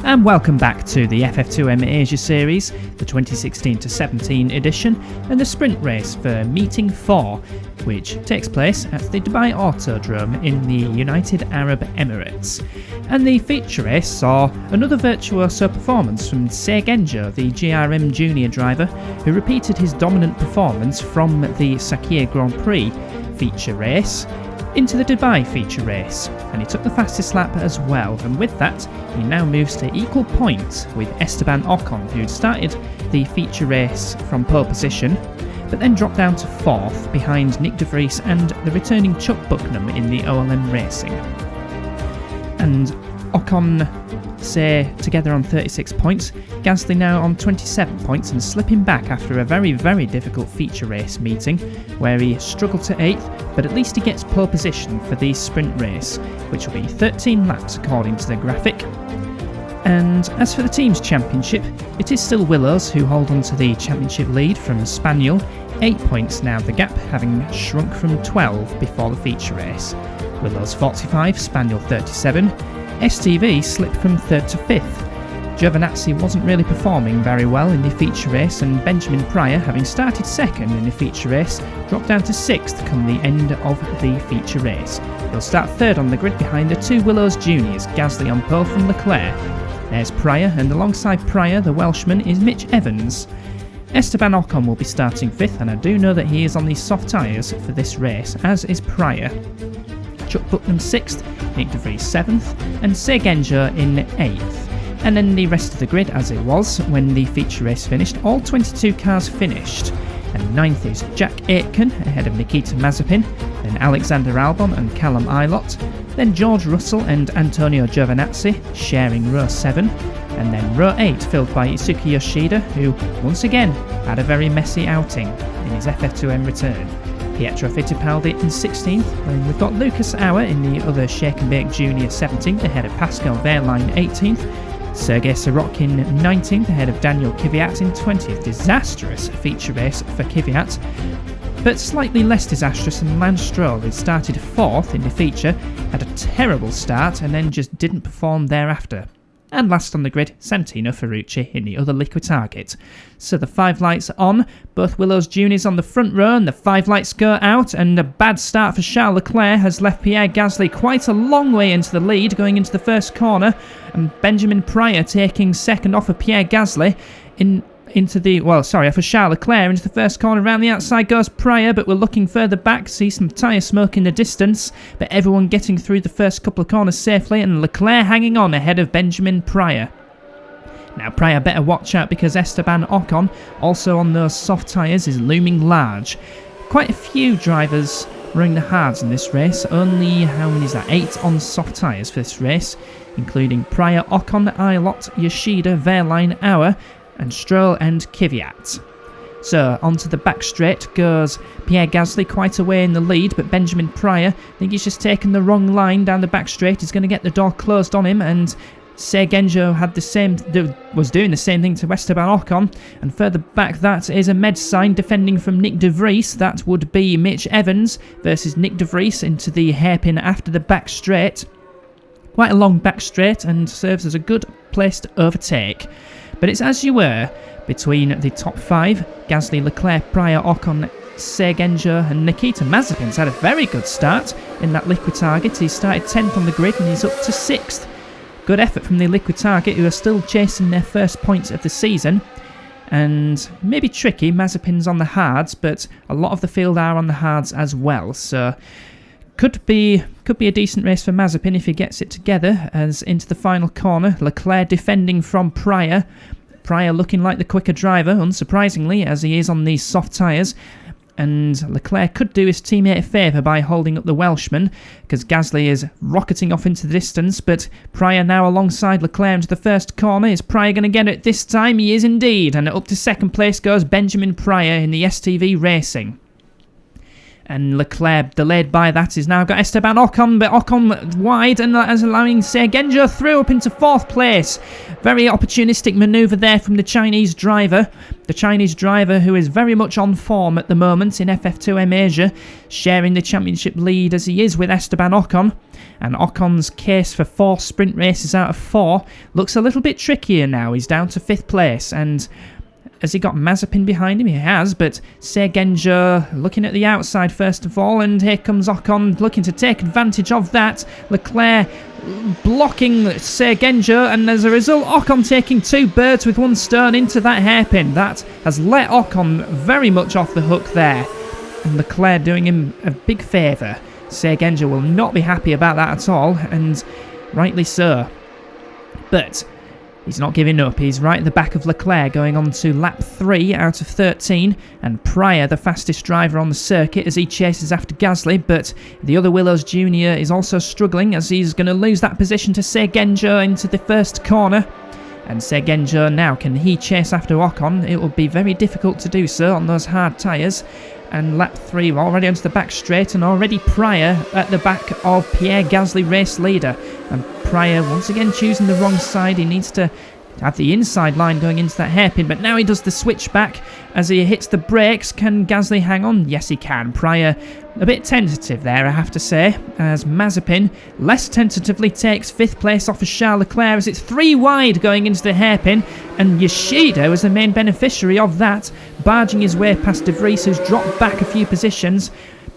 and welcome back to the FF2M Asia series, the 2016-17 edition, and the sprint race for Meeting 4, which takes place at the Dubai Autodrome in the United Arab Emirates. And the feature race saw another virtuoso performance from Seigenjo, the GRM junior driver, who repeated his dominant performance from the Sakhir Grand Prix feature race into the Dubai feature race, and he took the fastest lap as well, and with that he now moves to equal points with Esteban Ocon, who'd started the feature race from pole position but then dropped down to 4th behind Nick de Vries and the returning Chuck Bucknam in the OLM Racing. And Ocon say together on 36 points, Gasly now on 27 points and slipping back after a very, very difficult feature race meeting where he struggled to 8th, but at least he gets pole position for the sprint race, which will be 13 laps according to the graphic. And as for the team's championship, it is still Willows who hold on to the championship lead from Spaniel, 8 points now the gap, having shrunk from 12 before the feature race. Willows 45, Spaniel 37, STV slipped from 3rd to 5th. Giovinazzi wasn't really performing very well in the feature race, and Benjamin Pryor, having started 2nd in the feature race, dropped down to 6th come the end of the feature race. He'll start 3rd on the grid behind the two Willows juniors, Gasly on pole from Leclerc. There's Pryor, and alongside Pryor the Welshman is Mitch Evans. Esteban Ocon will be starting 5th, and I do know that he is on the soft tyres for this race, as is Pryor. Chuck Bucknam 6th, Nick de Vries 7th, and Seigenjo in 8th. And then the rest of the grid as it was when the feature race finished, all 22 cars finished. And 9th is Jack Aitken ahead of Nikita Mazepin, then Alexander Albon and Callum Ilott, then George Russell and Antonio Giovinazzi sharing row 7, and then row 8 filled by Isuki Yoshida, who once again had a very messy outing in his FF2M return. Pietro Fittipaldi in 16th, and we've got Lucas Auer in the other Shake and Bake Junior 17th ahead of Pascal Wehrlein 18th, Sergei Sorokin 19th ahead of Daniel Kvyat in 20th. Disastrous feature race for Kvyat, but slightly less disastrous than Lance Stroll, who started 4th in the feature, had a terrible start and then just didn't perform thereafter. And last on the grid, Santino Ferrucci in the other liquid target. So the 5 lights are on, both Willows juniors on the front row, and the 5 lights go out, and a bad start for Charles Leclerc has left Pierre Gasly quite a long way into the lead going into the first corner, and Benjamin Pryor taking 2nd off of Pierre Gasly for Charles Leclerc into the first corner. Around the outside goes Pryor, but we're looking further back, see some tyre smoke in the distance, but everyone getting through the first couple of corners safely, and Leclerc hanging on ahead of Benjamin Pryor. Now Pryor better watch out because Esteban Ocon, also on those soft tyres, is looming large. Quite a few drivers running the hards in this race, only, how many is that, 8 on soft tyres for this race, including Pryor, Ocon, Ilott, Yoshida, Wehrlein, Auer, and Stroll and Kvyat. So onto the back straight goes Pierre Gasly, quite a way in the lead, but Benjamin Pryor, I think he's just taken the wrong line down the back straight. He's going to get the door closed on him, and Seigenjo was doing the same thing to Esteban Ocon. And further back, that is a med sign defending from Nick de Vries. That would be Mitch Evans versus Nick de Vries into the hairpin after the back straight. Quite a long back straight, and serves as a good place to overtake. But it's as you were between the top 5, Gasly, Leclerc, Pryor, Ocon, Seigenjo and Nikita Mazepin's had a very good start in that liquid target. He started 10th on the grid and he's up to 6th. Good effort from the liquid target, who are still chasing their first points of the season. And maybe tricky, Mazepin's on the hards, but a lot of the field are on the hards as well. So could be a decent race for Mazepin if he gets it together, as into the final corner, Leclerc defending from Pryor. Pryor looking like the quicker driver, unsurprisingly, as he is on these soft tyres. And Leclerc could do his teammate a favour by holding up the Welshman, because Gasly is rocketing off into the distance, but Pryor now alongside Leclerc into the first corner. Is Pryor going to get it this time? He is indeed, and up to 2nd place goes Benjamin Pryor in the STV Racing. And Leclerc, delayed by that, has now got Esteban Ocon, but Ocon wide and as allowing Sergenjo through up into 4th place. Very opportunistic manoeuvre there from the Chinese driver. The Chinese driver who is very much on form at the moment in FF2M Asia, sharing the championship lead as he is with Esteban Ocon. And Ocon's case for 4 sprint races out of 4 looks a little bit trickier now. He's down to 5th place, and has he got Mazepin behind him? He has, but Sergenjo looking at the outside first of all, and here comes Ocon looking to take advantage of that. Leclerc blocking Sergenjo, and as a result, Ocon taking 2 birds with 1 stone into that hairpin. That has let Ocon very much off the hook there, and Leclerc doing him a big favour. Sergenjo will not be happy about that at all, and rightly so. But he's not giving up. He's right at the back of Leclerc, going on to lap 3 out of 13, and Pryor, the fastest driver on the circuit, as he chases after Gasly, but the other Willows Jr. is also struggling as he's going to lose that position to Sergenjo into the first corner. And Sergenjo now, can he chase after Ocon? It will be very difficult to do so on those hard tyres. And lap 3, we're already onto the back straight, and already Pryor at the back of Pierre Gasly, race leader. And Pryor once again choosing the wrong side. He needs to have the inside line going into that hairpin, but now he does the switchback as he hits the brakes. Can Gasly hang on? Yes, he can. Pryor a bit tentative there, I have to say, as Mazepin less tentatively takes 5th place off of Charles Leclerc as it's 3 wide going into the hairpin, and Yoshida was the main beneficiary of that, barging his way past De Vries, who's dropped back a few positions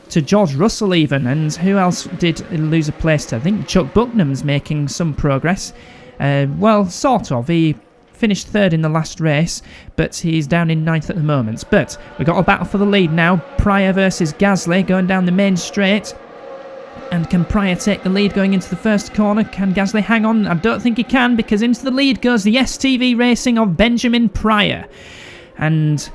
to George Russell even. And who else did lose a place to? I think Chuck Bucknam's making some progress. Well, sort of. He finished 3rd in the last race, but he's down in 9th at the moment. But we've got a battle for the lead now. Pryor versus Gasly going down the main straight. And can Pryor take the lead going into the first corner? Can Gasly hang on? I don't think he can, because into the lead goes the STV Racing of Benjamin Pryor. And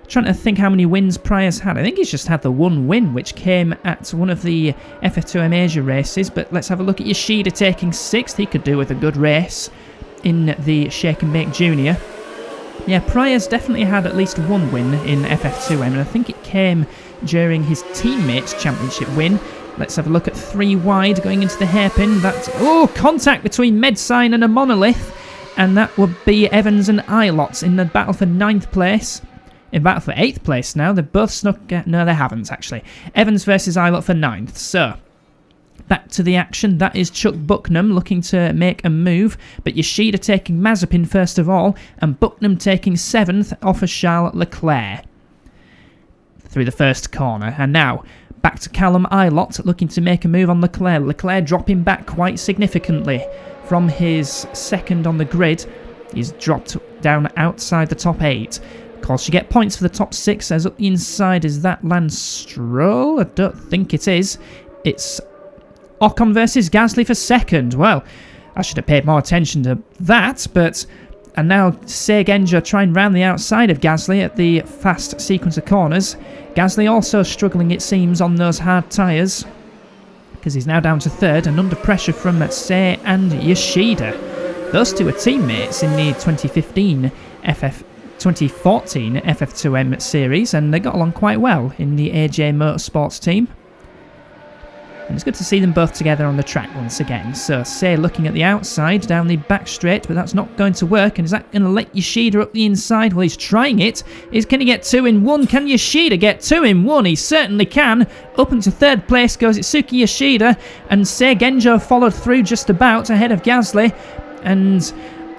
trying to think how many wins Pryor's had. I think he's just had the 1 win, which came at one of the FF2M Asia races. But let's have a look at Yoshida taking 6th. He could do with a good race in the Shake and Bake Junior. Yeah, Pryor's definitely had at least 1 win in FF2M, and I think it came during his teammates' championship win. Let's have a look at 3 wide going into the hairpin. That's, contact between Medsign and a Monolith, and that would be Evans and Ilots in the battle for 9th place. In battle for 8th place now. They've both snuck... No, they haven't, actually. Evans versus Ilott for 9th. So, back to the action. That is Chuck Bucknam looking to make a move, but Yoshida taking Mazepin first of all, and Bucknam taking 7th off of Charles Leclerc through the first corner. And now, back to Callum Ilott looking to make a move on Leclerc. Leclerc dropping back quite significantly from his 2nd on the grid. He's dropped down outside the top 8. Of course, you get points for the top 6, as up the inside is that Lance Stroll? I don't think it is. It's Ocon versus Gasly for 2nd. Well, I should have paid more attention to that, but... And now Sergenjo trying round the outside of Gasly at the fast sequence of corners. Gasly also struggling, it seems, on those hard tyres, because he's now down to 3rd and under pressure from Se and Yoshida. Those two are teammates in the 2014 FF2M series, and they got along quite well in the AJ Motorsports team. And it's good to see them both together on the track once again. So, Se looking at the outside, down the back straight, but that's not going to work. And is that going to let Yoshida up the inside? Well, he's trying it. Can he get 2 in 1? Can Yoshida get 2 in 1? He certainly can. Up into 3rd place goes Itsuki Yoshida, and Sergenjo followed through just about ahead of Gasly. And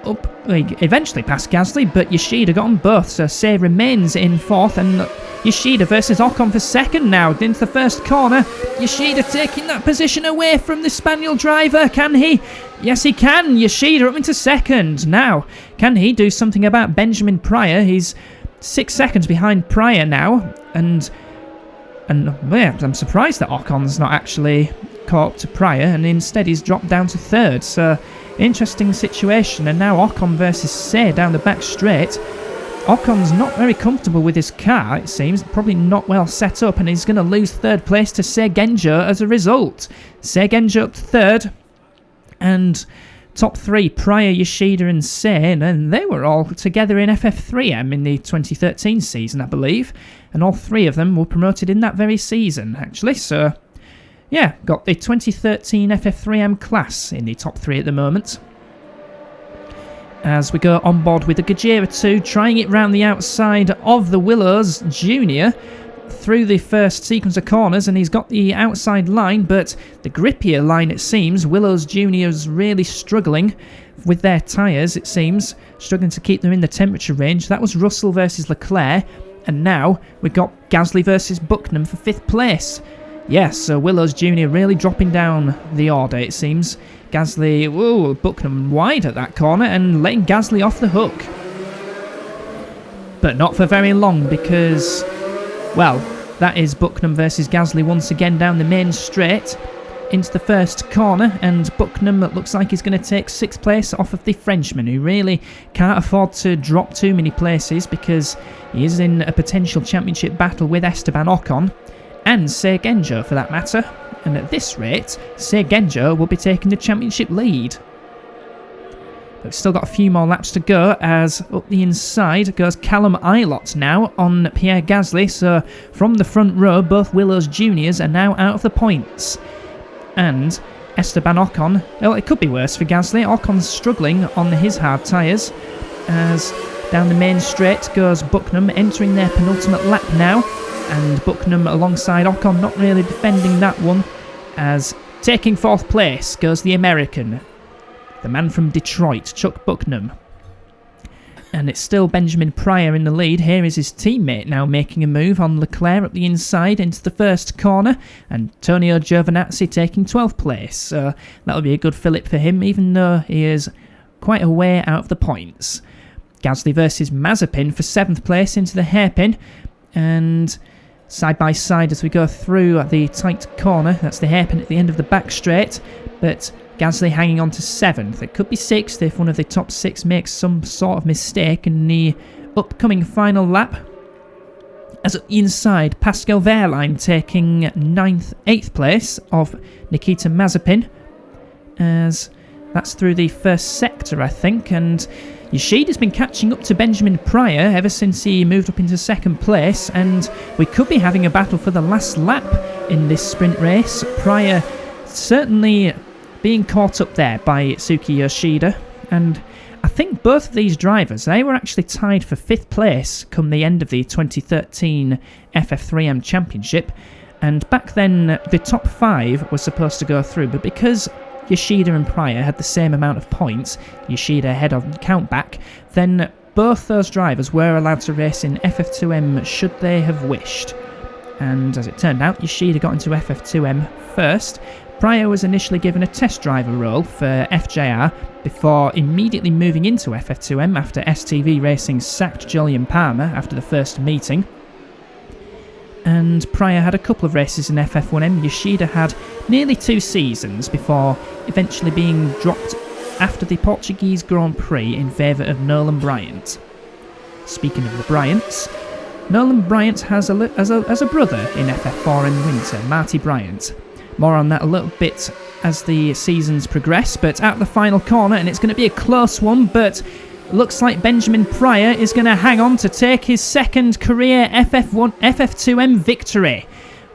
up, eventually past Gasly, but Yoshida got them both. So Se remains in 4th, and Yoshida versus Ocon for 2nd now into the first corner. Yoshida taking that position away from the Spaniel driver. Can he? Yes, he can. Yoshida up into 2nd. Now, can he do something about Benjamin Pryor? He's 6 seconds behind Pryor now, and yeah, I'm surprised that Ocon's not actually caught up to Pryor, and instead he's dropped down to 3rd. So, interesting situation. And now Ocon versus Se down the back straight. Ocon's not very comfortable with his car, it seems. Probably not well set up, and he's going to lose 3rd place to Sergenjo as a result. Sergenjo up to 3rd, and top three, Pryor, Yoshida and Sane, and they were all together in FF3M in the 2013 season, I believe, and all three of them were promoted in that very season, actually, so yeah, got the 2013 FF3M class in the top three at the moment. As we go on board with the Gajira 2, trying it round the outside of the Willows Jr., through the first sequence of corners, and he's got the outside line, but the grippier line, it seems. Willows Jr. is really struggling with their tyres, it seems, struggling to keep them in the temperature range. That was Russell versus Leclerc, and now we've got Gasly versus Bucknam for 5th place. Yes, so Willows Jr. really dropping down the order, it seems. Gasly, whoa, Bucknam wide at that corner and letting Gasly off the hook. But not for very long, because, well, that is Bucknam versus Gasly once again down the main straight into the first corner, and Bucknam looks like he's going to take 6th place off of the Frenchman, who really can't afford to drop too many places because he is in a potential championship battle with Esteban Ocon and Sei Genjo for that matter, and at this rate Sei Genjo will be taking the championship lead. We've still got a few more laps to go, as up the inside goes Callum Ilott now on Pierre Gasly, so from the front row both Willows Juniors are now out of the points. And Esteban Ocon, well, it could be worse for Gasly. Ocon's struggling on his hard tyres, as down the main straight goes Bucknam, entering their penultimate lap now, and Bucknam alongside Ocon not really defending that one, as taking 4th place goes the American, the man from Detroit, Chuck Bucknam. And it's still Benjamin Pryor in the lead. Here is his teammate now making a move on Leclerc up the inside into the first corner, and Antonio Giovinazzi taking 12th place. So that'll be a good fillip for him, even though he is quite a way out of the points. Gasly versus Mazepin for 7th place into the hairpin, and side by side as we go through the tight corner. That's the hairpin at the end of the back straight, but Gasly hanging on to 7th. It could be 6th if one of the top 6 makes some sort of mistake in the upcoming final lap. As at the inside, Pascal Wehrlein taking 8th place of Nikita Mazepin, as that's through the first sector, I think, and Yoshida's been catching up to Benjamin Pryor ever since he moved up into 2nd place, and we could be having a battle for the last lap in this sprint race. Pryor certainly being caught up there by Tsuki Yoshida, and I think both of these drivers, they were actually tied for 5th place come the end of the 2013 FF3M Championship, and back then the top 5 was supposed to go through, but because Yoshida and Pryor had the same amount of points, Yoshida ahead on countback, then both those drivers were allowed to race in FF2M should they have wished. And as it turned out, Yoshida got into FF2M first. Pryor was initially given a test driver role for FJR before immediately moving into FF2M after STV Racing sacked Jolyon Palmer after the first meeting. And Pryor had a couple of races in FF1M. Yoshida had nearly 2 seasons before eventually being dropped after the Portuguese Grand Prix in favour of Nolan Bryant. Speaking of the Bryants, Nolan Bryant has a brother in FF4 in winter, Marty Bryant. More on that a little bit as the seasons progress, but at the final corner, and it's going to be a close one, but looks like Benjamin Pryor is going to hang on to take his 2nd career FF2M victory.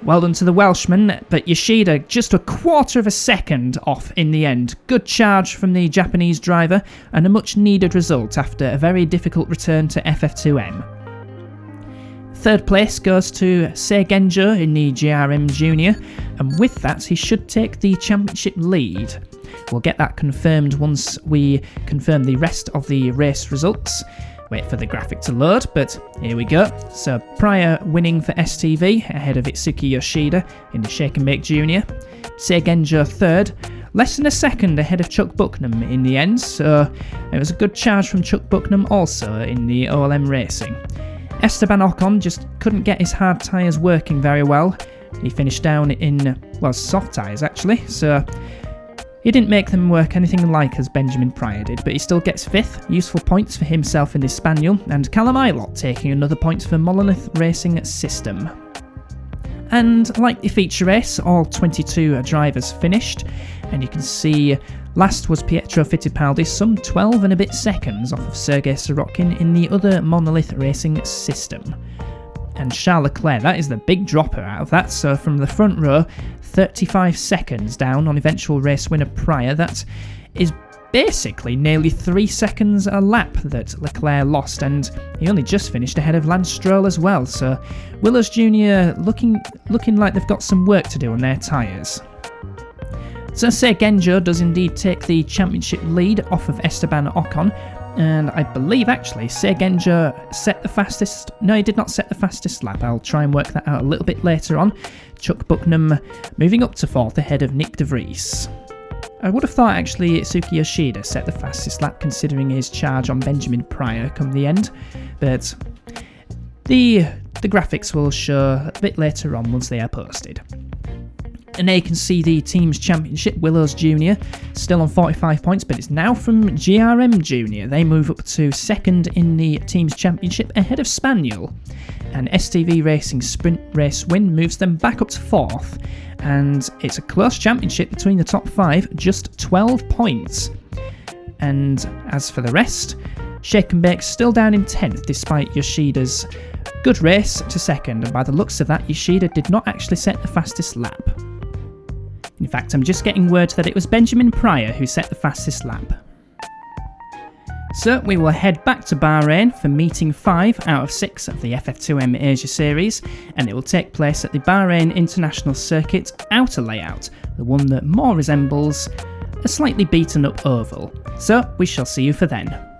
Well done to the Welshman, but Yoshida just a 1/4 of a second off in the end. Good charge from the Japanese driver, and a much needed result after a very difficult return to FF2M. 3rd place goes to Sei Genjo in the GRM Junior, and with that he should take the championship lead. We'll get that confirmed once we confirm the rest of the race results. Wait for the graphic to load, but here we go. So Pryor winning for STV ahead of Itsuki Yoshida in the Shake and Bake Junior. Sei Genjo 3rd, less than a second ahead of Chuck Bucknam in the end, so it was a good charge from Chuck Bucknam also in the OLM racing. Esteban Ocon just couldn't get his hard tyres working very well. He finished down in, well, soft tyres actually, so he didn't make them work anything like as Benjamin Pryor did, but he still gets 5th, useful points for himself in this Spaniel, and Callum Ilott taking another point for Monolith Racing System. And like the feature race, all 22 drivers finished, and you can see last was Pietro Fittipaldi, some 12 and a bit seconds off of Sergei Sorokin in the other Monolith Racing system. And Charles Leclerc, that is the big dropper out of that, so from the front row, 35 seconds down on eventual race winner Pryor. That is basically nearly 3 seconds a lap that Leclerc lost, and he only just finished ahead of Lance Stroll as well, so Willows Jr. looking like they've got some work to do on their tyres. So Genjo does indeed take the championship lead off of Esteban Ocon, and I believe actually Genjo set the fastest... No, he did not set the fastest lap. I'll try and work that out a little bit later on. Chuck Bucknam moving up to 4th ahead of Nick de Vries. I would have thought actually Itsuki Yoshida set the fastest lap considering his charge on Benjamin Pryor come the end, but the graphics will show a bit later on once they are posted. And there you can see the team's championship, Willows Jr. still on 45 points, but it's now from GRM Jr. They move up to 2nd in the team's championship ahead of Spaniel. And STV Racing Sprint Race Win moves them back up to 4th. And it's a close championship between the top 5, just 12 points. And as for the rest, Shake and Bake still down in 10th despite Yoshida's good race to 2nd. And by the looks of that, Yoshida did not actually set the fastest lap. In fact, I'm just getting word that it was Benjamin Pryor who set the fastest lap. So we will head back to Bahrain for meeting 5 out of 6 of the FF2M Asia series, and it will take place at the Bahrain International Circuit outer layout, the one that more resembles a slightly beaten up oval. So we shall see you for then.